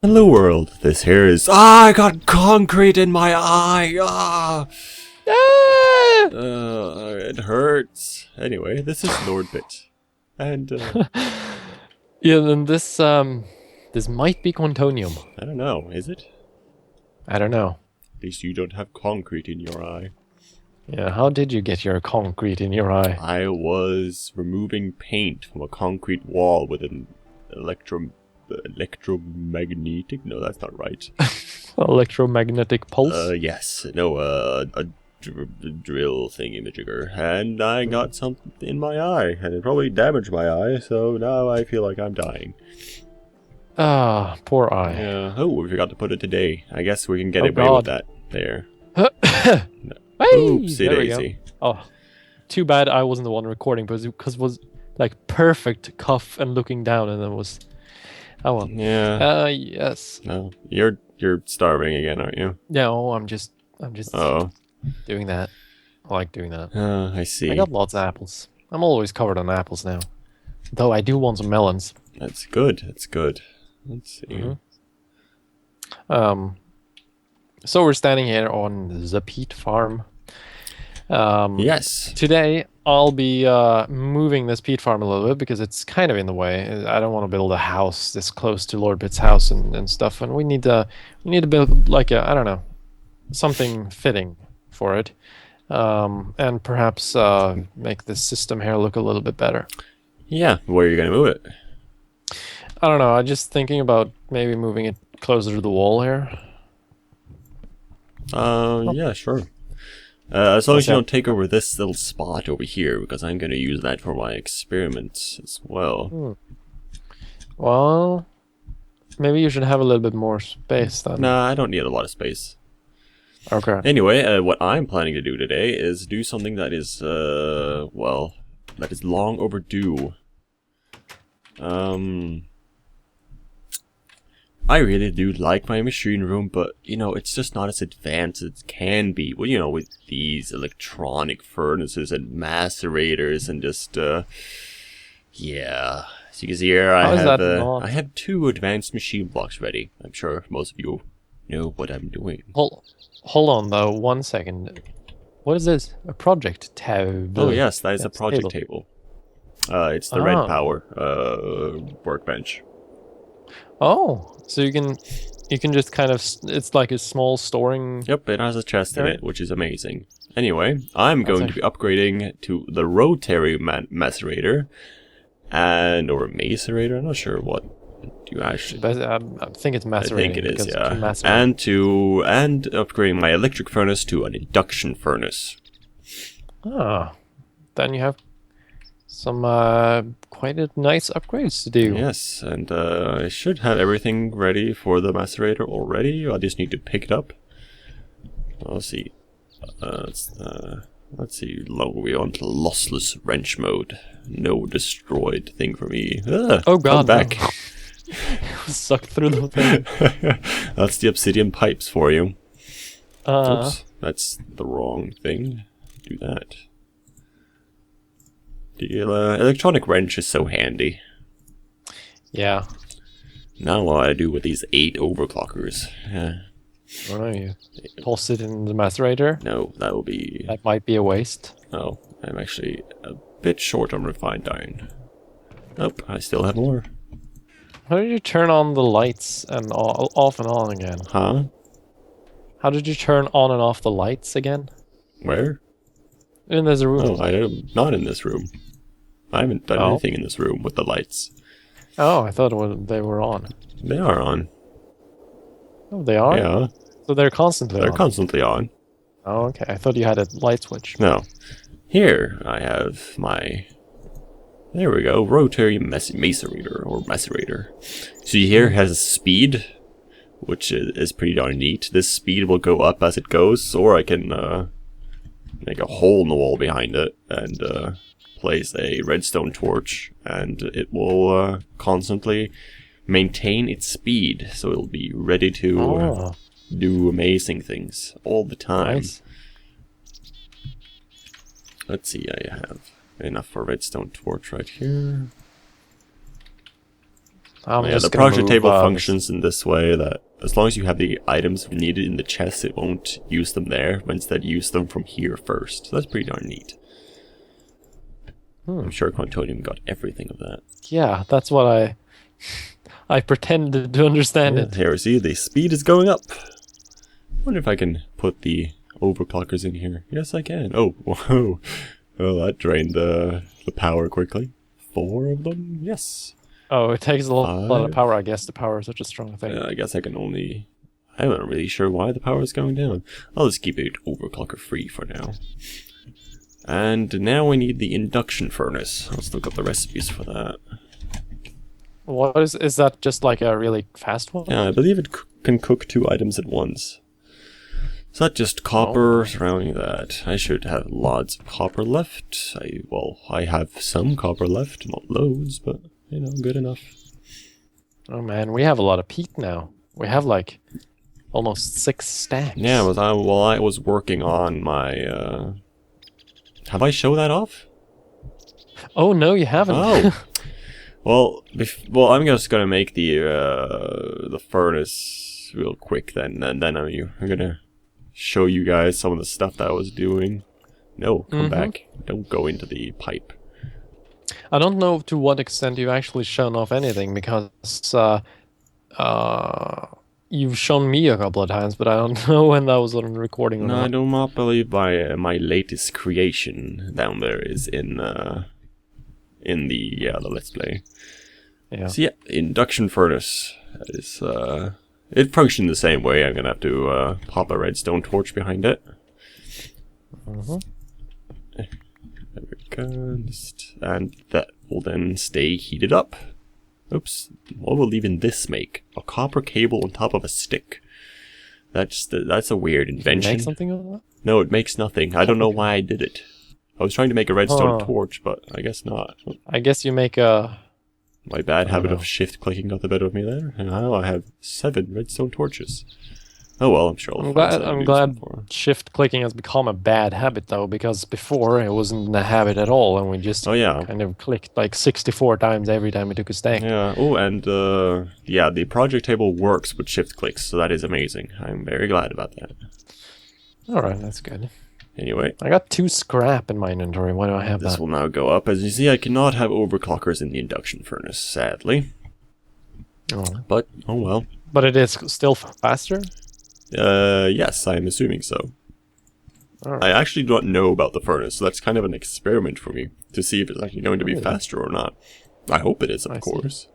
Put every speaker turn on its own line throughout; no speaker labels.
Hello world, this here is— I got concrete in my eye! It hurts. Anyway, this is Lordpitt. And,
Yeah, then this might be Kwantonium.
I don't know, is it?
I don't know.
At least you don't have concrete in your eye.
Yeah, how did you get your concrete in your eye?
I was removing paint from a concrete wall with an electromagnetic? No, that's not right.
Electromagnetic pulse?
Yes. No, a drill thingy-majigger. And I got something in my eye, and it probably damaged my eye, so now I feel like I'm dying.
Ah, poor eye.
Yeah. Oh, we forgot to put it today. I guess we can get away with that. There. No. Oopsie daisy.
Oh, too bad I wasn't the one recording, because it was like perfect cuff and looking down, and then was. Oh well.
Yeah.
Yes.
No, you're starving again, aren't you?
No, I'm just
Oh.
doing that. I like doing that.
I see.
I got lots of apples. I'm always covered on apples now. Though I do want some melons.
That's good. That's good. Let's see.
So we're standing here on the peat farm.
Yes.
Today I'll be moving this peat farm a little bit because it's kind of in the way. I don't want to build a house this close to Lordpitt's house and stuff, and we need to build like a, I don't know, something fitting for it, and perhaps make this system here look a little bit better.
Yeah. Where are you gonna move it?
I don't know. I'm just thinking about maybe moving it closer to the wall here.
Yeah, sure. As long as you don't take over this little spot over here, because I'm going to use that for my experiments as well.
Well, maybe you should have a little bit more space then.
Nah, I don't need a lot of space.
Okay.
Anyway, what I'm planning to do today is do something that is, well, that is long overdue. I really do like my machine room, but, you know, it's just not as advanced as it can be. Well, you know, with these electronic furnaces and macerators and just, yeah. As you can see here, I have 2 advanced machine blocks ready. I'm sure most of you know what I'm doing.
Hold on, though, 1 second. What is this? A project tab?
Oh, yes, that is a project table. It's the red power, workbench.
Oh, so you can just kind of, it's like a small storing.
Yep, it has a chest in it, which is amazing. Anyway, I'm going to be upgrading to the rotary macerator, or macerator. I'm not sure what you actually.
I think it's macerating.
I think it is, yeah. And upgrading my electric furnace to an induction furnace.
Ah, then you have some quite nice upgrades to do.
Yes, and I should have everything ready for the macerator already. I just need to pick it up. Let's see. Let's see. We on to lossless wrench mode. No destroyed thing for me.
Oh God!
I'm back.
No. Sucked through the thing.
That's the obsidian pipes for you.
Uh-huh.
Oops, that's the wrong thing. Do that. The electronic wrench is so handy.
Yeah.
Now what I do with these 8 overclockers?
Why don't you toss it in the macerator?
No, that will be...
That might be a waste.
Oh, I'm actually a bit short on refined iron. Nope, I still have more.
How did you turn on the lights and off and on again?
Huh?
How did you turn on and off the lights again?
Where?
In this room.
Oh, I'm not in this room. I haven't done anything in this room with the lights.
Oh, I thought they were on.
They are on.
Oh, they are?
Yeah.
So they're constantly on?
They're constantly on.
Oh, okay. I thought you had a light switch.
No. Here, I have my... There we go. Rotary macerator, or macerator. See here, it has a speed, which is pretty darn neat. This speed will go up as it goes, or I can make a hole in the wall behind it, and place a redstone torch, and it will constantly maintain its speed, so it'll be ready to do amazing things all the time.
Nice.
Let's see, I have enough for redstone torch right here.
I'm
Yeah,
just
the
gonna
project
move,
table
this-
functions in this way that as long as you have the items needed in the chest, it won't use them there, but instead use them from here first. So that's pretty darn neat. I'm sure Kwantonium got everything of that.
Yeah, that's what I pretended to understand
Yeah,
it.
here, see, the speed is going up. Wonder if I can put the overclockers in here. Yes, I can. Oh, whoa. Well, that drained the power quickly. 4 of them? Yes.
Oh, it takes a lot of
5.
power, I guess. The power is such a strong thing.
I guess I can only... I'm not really sure why the power is going down. I'll just keep it overclocker free for now. And now we need the induction furnace. Let's look up the recipes for that.
What is that? Just like a really fast one?
Yeah, I believe it can cook 2 items at once. Is that just copper surrounding that? I should have lots of copper left. I have some copper left, not loads, but, you know, good enough.
Oh man, we have a lot of peat now. We have like almost 6 stacks.
Yeah, while I was working on my, have I shown that off?
Oh no, you haven't.
Oh. Well, I'm just gonna make the furnace real quick then I'm gonna show you guys some of the stuff that I was doing. No, come back. Don't go into the pipe.
I don't know to what extent you've actually shown off anything because you've shown me a couple of times, but I don't know when that was on recording or
No, I
not.
do not believe my latest creation down there is in the Let's Play.
Yeah.
So yeah, induction furnace is it functions the same way. I'm gonna have to pop a redstone torch behind it. There we go, and that will then stay heated up. Oops, what will even this make? A copper cable on top of a stick. That's a weird invention.
Make something of that?
No, it makes nothing. I don't know why I did it. I was trying to make a redstone torch, but I guess not.
I guess you make a...
My bad habit of shift clicking got the better of me there, and now I have 7 redstone torches. Oh well, I'm sure I'll find something
I'm
to
glad
use them for.
shift clicking has become a bad habit though, because before it wasn't a habit at all, and we just
Oh yeah.
kind of clicked like 64 times every time we took a stack.
Yeah. Oh, and yeah, the project table works with shift clicks, so that is amazing. I'm very glad about that.
All right, that's good.
Anyway,
I got 2 scrap in my inventory. Why do I have
this
that?
will now go up. As you see, I cannot have overclockers in the induction furnace, sadly.
Oh.
But oh well.
But it is still faster?
Yes, I'm assuming so.
Alright.
I actually don't know about the furnace, so that's kind of an experiment for me to see if it's actually going to be faster or not. I hope it is, of course.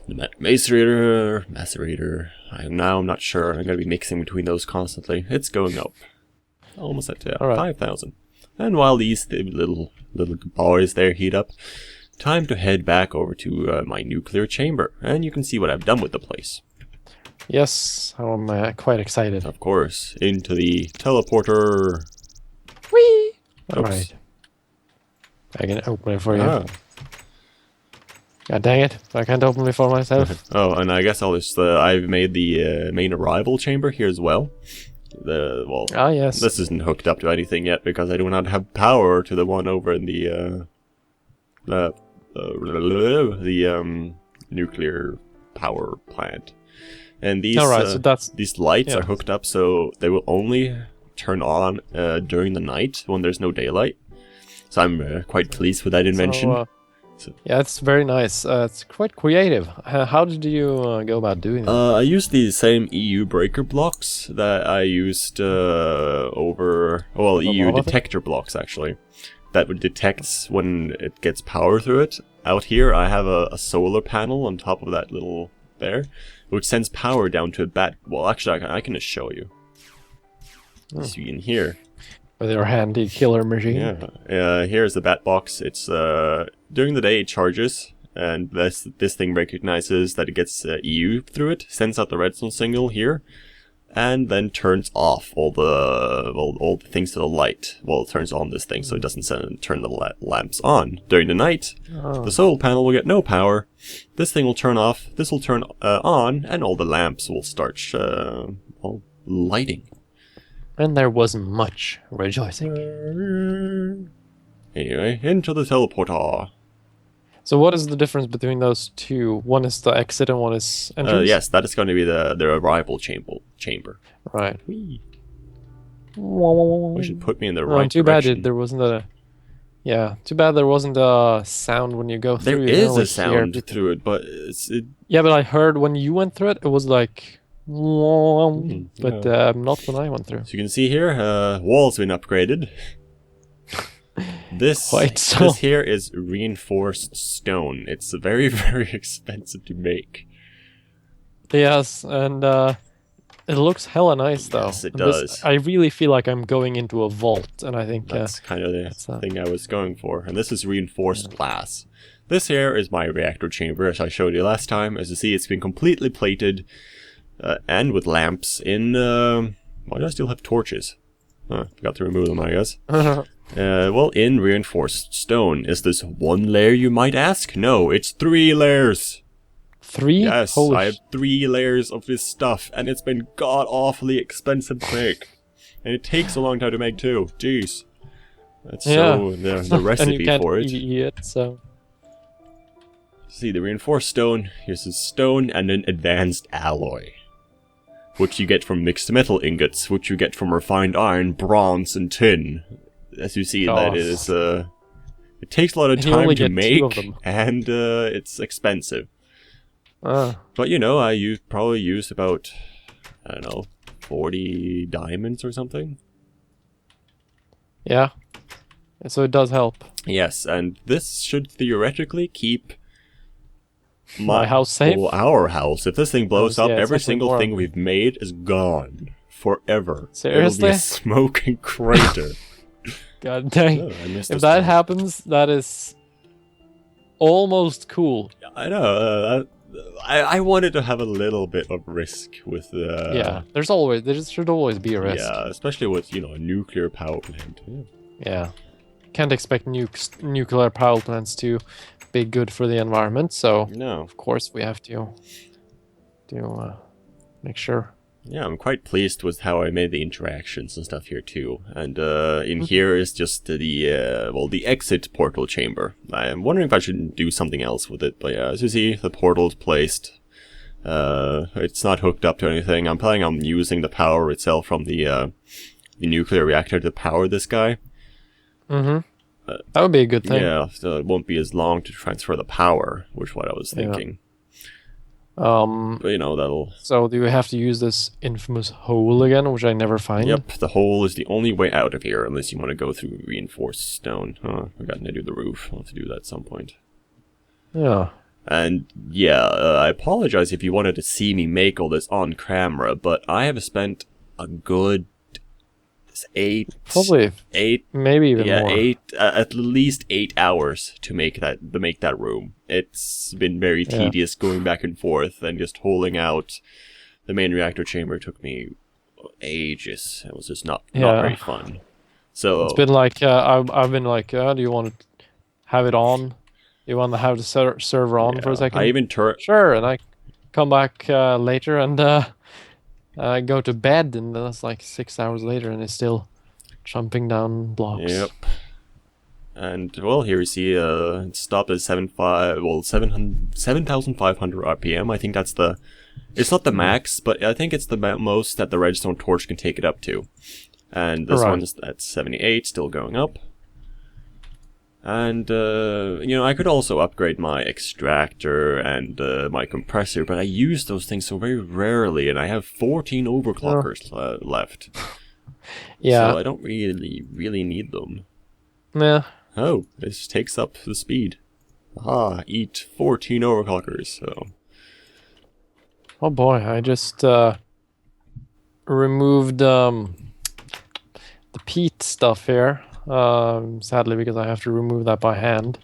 The macerator. I'm not sure. I'm going to be mixing between those constantly. It's going up. Almost at 5,000. And while these little boys there heat up, time to head back over to my nuclear chamber, and you can see what I've done with the place.
Yes, I'm quite excited.
Of course, into the teleporter.
Whee!
Oops.
Alright. I can open it for you.
Ah.
God dang it, I can't open it for myself.
Oh, and I guess I've made the main arrival chamber here as well.
Ah, yes.
This isn't hooked up to anything yet because I do not have power to the one over in the nuclear power plant. And these these lights are hooked up so they will only turn on during the night when there's no daylight. So I'm quite pleased with that invention.
Yeah, it's very nice. It's quite creative. How did you go about doing that?
I used the same EU breaker blocks that I used EU detector blocks actually. That would detect when it gets power through it. Out here I have a solar panel on top of that little there, which sends power down to a bat. Well, actually I can just show you. So you can hear.
With your handy killer machine.
Yeah. Here's the bat box. It's during the day it charges, and this thing recognizes that it gets EU through it, sends out the redstone signal here, and then turns off all the things to the light. Well, it turns on this thing so it doesn't turn the lamps on during the night. The solar panel will get no power. This thing will turn off. This will turn on, and all the lamps will start lighting.
And there wasn't much rejoicing.
Anyway, into the teleporter.
So what is the difference between those two? One is the exit and one is entrance?
Yes, that is going to be the arrival chamber.
Right.
Whee.
We
Which should put me in the right
too
direction.
bad there wasn't a... Yeah, too bad there wasn't a sound when you go
There
through.
is a sound through it, but
Yeah, but I heard when you went through it, it was like... But not when I went through.
So you can see here, wall's been upgraded. This here is reinforced stone. It's very, very expensive to make.
Yes, and it looks hella nice though.
Yes, it does.
I really feel like I'm going into a vault, and I think
that's kind of the thing I was going for. And this is reinforced glass. This here is my reactor chamber, as I showed you last time. As you see, it's been completely plated, and with lamps in... why do I still have torches? Forgot to remove them, I guess. Well, in reinforced stone, is this one layer, you might ask? No, it's 3 layers.
3?
Yes, I have 3 layers of this stuff, and it's been god-awfully expensive to make. And it takes a long time to make, too. Jeez. That's so... the recipe
and you can't
for it.
eat it, so...
See, the reinforced stone, here's a stone and an advanced alloy. Which you get from mixed metal ingots, which you get from refined iron, bronze, and tin. As you see, that is, it takes a lot of time to make, and it's expensive. But you know, I probably used about, I don't know, 40 diamonds or something.
Yeah. So it does help.
Yes, and this should theoretically keep
my house safe?
Well, our house. If this thing blows up, every single thing we've made is gone. Forever.
Seriously?
It'll be a smoking crater.
God dang.
Oh,
if that happens, that is almost cool.
I know. I wanted to have a little bit of risk with the...
Yeah, there should always be a risk.
Yeah, especially with, a nuclear power plant.
Yeah. Can't expect nuclear power plants to be good for the environment, so
no.
Of course we have to make sure.
Yeah, I'm quite pleased with how I made the interactions and stuff here too. And in here is just the exit portal chamber. I'm wondering if I should do something else with it, but yeah, as you see, the portal's placed. It's not hooked up to anything. I'm planning on using the power itself from the nuclear reactor to power this guy.
That would be a good thing.
Yeah, so it won't be as long to transfer the power, which is what I was thinking. But that'll... So
do we have to use this infamous hole again, which I never find?
Yep, the hole is the only way out of here, unless you want to go through reinforced stone. I've got to do the roof. I'll have to do that at some point.
Yeah.
And yeah, I apologize if you wanted to see me make all this on camera, but I have spent a good... maybe even more. At least 8 hours to make that room. It's been very tedious going back and forth and just holding out the main reactor chamber. Took me ages. It was just not very fun. So
it's been like I've been like, do you want to have it on? Do you want to have the server on for a second?
I even
sure, and I come back later and I go to bed, and that's like 6 hours later, and it's still jumping down blocks.
Yep. And well, here you see it stopped at 7,500 RPM. I think that's the... It's not the max, but I think it's the most that the redstone torch can take it up to. And this one's at 78, still going up. And, I could also upgrade my extractor and my compressor, but I use those things so very rarely, and I have 14 overclockers left.
Yeah.
So I don't really need them.
Yeah.
Oh, this takes up the speed. Eat 14 overclockers, so...
Oh boy, I just removed the peat stuff here. Sadly, because I have to remove that by hand.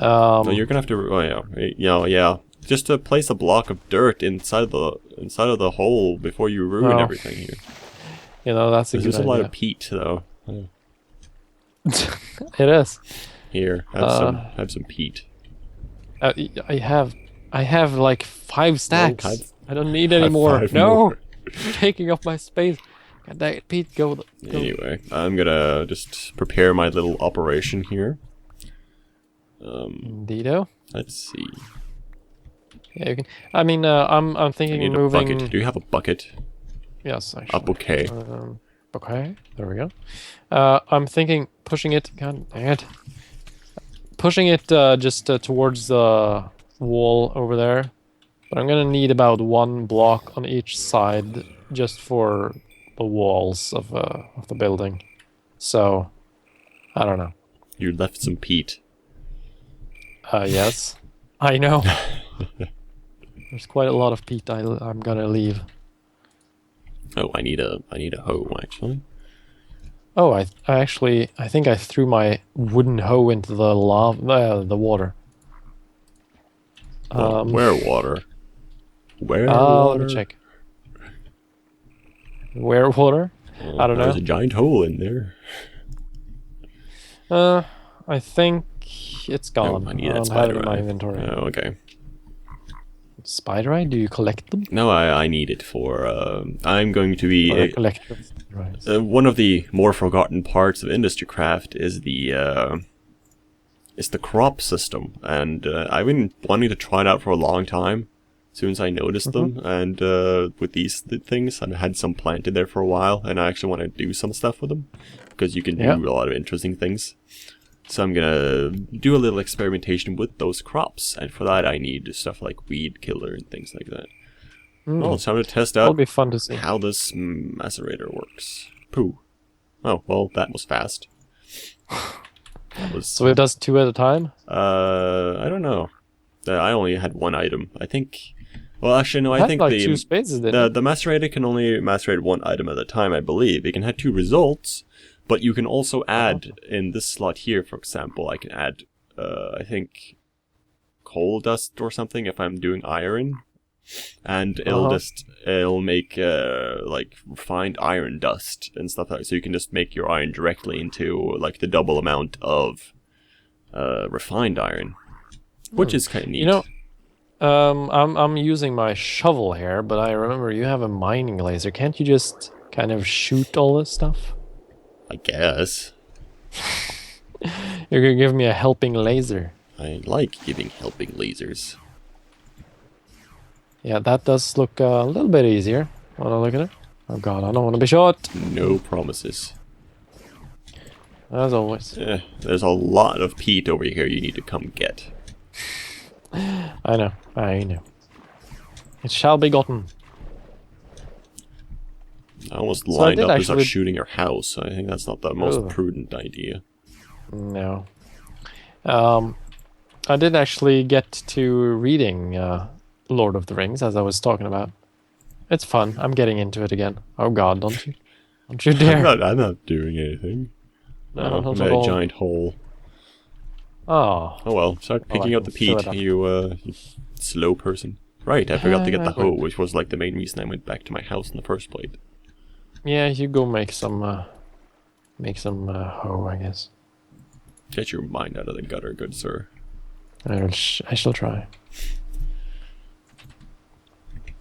No, you're gonna have to. Oh yeah. Just to place a block of dirt inside of the hole before you ruin everything here.
That's a good idea.
There's a lot of peat though.
It is.
Here, have some peat.
I have like 5 stacks. I don't need any more. No, taking up my space. God dang it, Pete, go.
Anyway, I'm gonna just prepare my little operation here.
Indeedo.
Let's see.
Yeah, you can. I mean, I'm
I
thinking
need a
moving.
bucket. Do you have a bucket?
Yes, actually.
Up, okay.
Okay, there we go. I'm thinking pushing it. God dang it. Pushing it just towards the wall over there. But I'm gonna need about 1 block on each side just for the walls of the building. So, I don't know.
You left some peat.
Yes. I know. There's quite a lot of peat I'm gonna leave.
Oh, I need a hoe actually.
Oh, I think I threw my wooden hoe into the lava, the water.
Well, where water? Where
Let
water?
me check. Where water?
Well,
I don't know.
There's a giant hole in there.
I think it's gone.
Oh, I need
I
that
don't have it
spider
in my
eye.
inventory.
Oh, okay.
Spider eye? Do you collect them?
No, I need it for. I'm going to be.
Or collect them? Right.
One of the more forgotten parts of industry craft is the crop system, and I've been wanting to try it out for a long time. As soon as I noticed them, and with these things, I had some planted there for a while, and I actually want to do some stuff with them because you can do a lot of interesting things. So I'm gonna do a little experimentation with those crops, and for that I need stuff like weed killer and things like that. Well, it's time to test out
That'll be fun to see.
how this macerator works. Pooh. Oh, well, that was fast. That was,
So it does 2 at a time?
I don't know. I only had 1 item. I think... Well, actually, no, I
Had
think
like 2 spaces, didn't
the macerator can only macerate 1 item at a time, I believe. It can have 2 results, but you can also add, in this slot here, for example, I can add, I think, coal dust or something if I'm doing iron. And it'll make like refined iron dust and stuff like that. So you can just make your iron directly into like the double amount of refined iron, which is kind of neat.
You know, I'm using my shovel here, but I remember you have a mining laser. Can't you just kind of shoot all this stuff?
I guess.
You're gonna give me a helping laser.
I like giving helping lasers.
Yeah, that does look a little bit easier when I look at it. Oh god, I don't want to be shot.
No promises.
As always.
There's a lot of peat over here you need to come get.
I know. It shall be gotten.
I almost
So
lined
I did
up to start
actually-
shooting your house. I think that's not the most
Ugh.
prudent idea.
No. I did actually get to reading Lord of the Rings, as I was talking about. It's fun. I'm getting into it again. Oh god, don't you? Don't you dare.
I'm not doing anything.
No,
I
not
made
at
a
all.
giant hole.
Oh.
Oh well, start picking
I
out the
can fill
peat,
it up.
you slow person. Right, I forgot to get the
Yeah,
hoe, which was like the main reason I went back to my house in the first place.
Yeah, you go make some hoe, I guess.
Get your mind out of the gutter, good sir.
I shall try.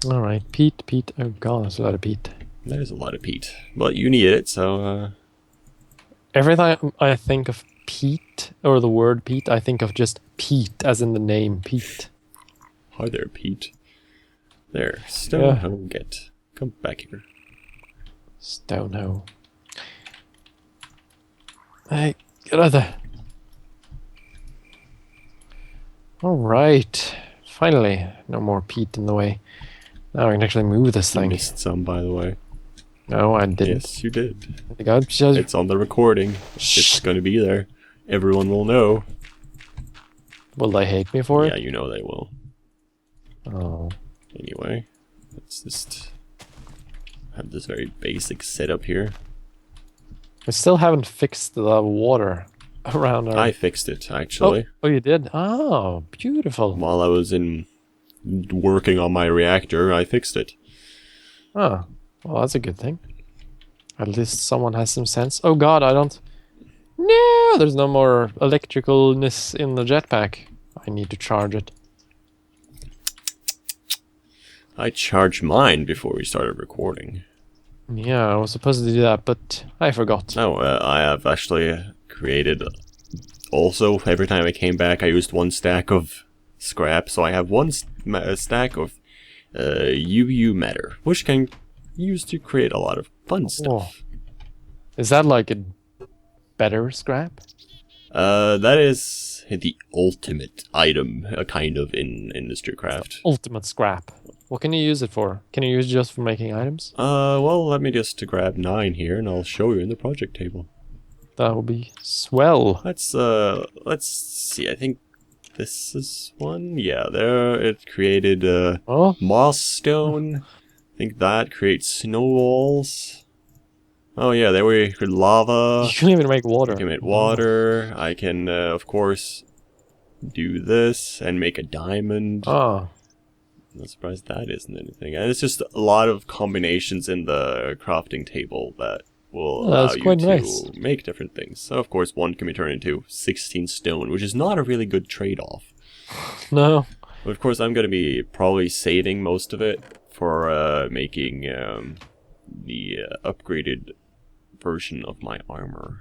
Alright, peat. Oh god, there's a lot of peat.
There's a lot of peat. But you need it, so
Every time I think of peat, or the word peat, I think of just Pete, as in the name Pete.
hi there, Pete. There, stone
Yeah.
hoe, get. Come back here.
Stone hoe. Hey, get out of there. Alright. Finally, no more peat in the way. Now I can actually move this
You
thing.
missed some, by the way.
No, I didn't.
Yes, you did.
I think I just...
It's on the recording.
Shh.
It's going to be there. Everyone will know.
Will they hate me for
Yeah,
it?
you know they will.
Oh.
Anyway, let's just have this very basic setup here.
I still haven't fixed the water around our...
I fixed it, actually.
Oh, you did? Oh, beautiful.
While I was working on my reactor, I fixed it.
Oh, well, that's a good thing. At least someone has some sense. Oh god, I don't... No, there's no more electricalness in the jetpack. I need to charge it.
I charged mine before we started recording.
Yeah, I was supposed to do that, but I forgot.
Oh, I have actually created also, every time I came back, I used 1 stack of scrap, so I have 1 stack of UU matter, which can use to create a lot of fun stuff.
Is that like a better scrap?
That is the ultimate item, kind of, in industry craft.
Ultimate scrap. What can you use it for? Can you use it just for making items?
Well, let me just grab 9 here, and I'll show you in the project table.
That would be swell.
Let's see, I think this is one. Yeah, there, it created,
Oh?
moss stone. I think that creates snow walls. Oh yeah, there we could lava.
You can even make water.
I can make water. I can, of course, do this and make a diamond.
Oh.
I'm not surprised that isn't anything. And it's just a lot of combinations in the crafting table that will allow you to make different things. So, of course, one can be turned into 16 stone, which is not a really good trade-off.
No.
But of course, I'm going to be probably saving most of it for making the upgraded version of my armor.